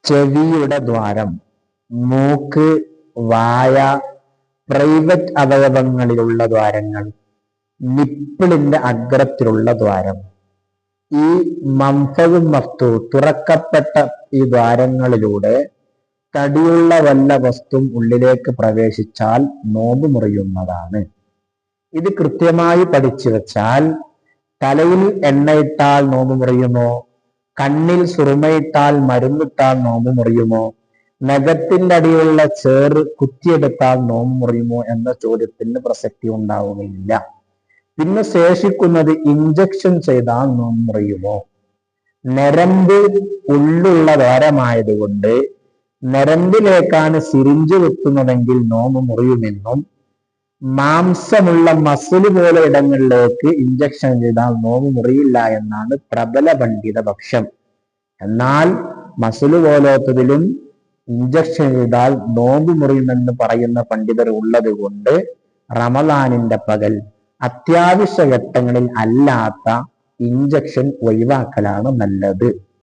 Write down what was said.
ചെവിയുടെ ദ്വാരം, മൂക്ക്, വായ, പ്രൈവറ്റ് അവയവങ്ങളിലുള്ള ദ്വാരങ്ങൾ, നിപ്പിളിന്റെ അഗ്രത്തിലുള്ള ദ്വാരം. ഈ മംഫവും മഫ്തു തുറക്കപ്പെട്ട ഈ ദ്വാരങ്ങളിലൂടെ തടിയുള്ള വല്ല വസ്തുവും ഉള്ളിലേക്ക് പ്രവേശിച്ചാൽ നോമ്പ് മുറിയുന്നതാണ്. ഇത് കൃത്യമായി പഠിച്ചു വെച്ചാൽ തലയിൽ എണ്ണയിട്ടാൽ നോമ്പ് മുറിയുമോ, കണ്ണിൽ സുറുമയിട്ടാൽ മരുന്നിട്ടാൽ നോമ്പ് മുറിയുമോ, നഖത്തിന്റെ അടിയിലുള്ള ചേറ് കുത്തിയെടുത്താൽ നോമ്പ് മുറിയുമോ എന്ന ചോദ്യത്തിന് പ്രസക്തി ഉണ്ടാവുകയില്ല. പിന്നെ ശേഷിക്കുന്നത് ഇഞ്ചക്ഷൻ ചെയ്താൽ നോമ്പ് മുറിയുമോ. നരമ്പ് ഉള്ളുള്ള ദ്വാരമായതുകൊണ്ട് നരമ്പിലേക്കാണ് സിരിഞ്ച് വെക്കുന്നതെങ്കിൽ നോമ്പ് മുറിയുമെന്നും, മാംസമുള്ള മസില് പോലെ ഇടങ്ങളിലേക്ക് ഇഞ്ചക്ഷൻ ചെയ്താൽ നോമ്പ് മുറിയില്ല എന്നാണ് പ്രബല പണ്ഡിത പക്ഷം. എന്നാൽ മസില് പോലത്തതിലും ഇഞ്ചക്ഷൻ ചെയ്താൽ നോമ്പ് മുറിയുമെന്ന് പറയുന്ന പണ്ഡിതർ ഉള്ളത് കൊണ്ട് റമദാനിന്റെ പകൽ അത്യാവശ്യ ഘട്ടങ്ങളിൽ അല്ലാത്ത ഇഞ്ചക്ഷൻ ഒഴിവാക്കലാണ് നല്ലത്.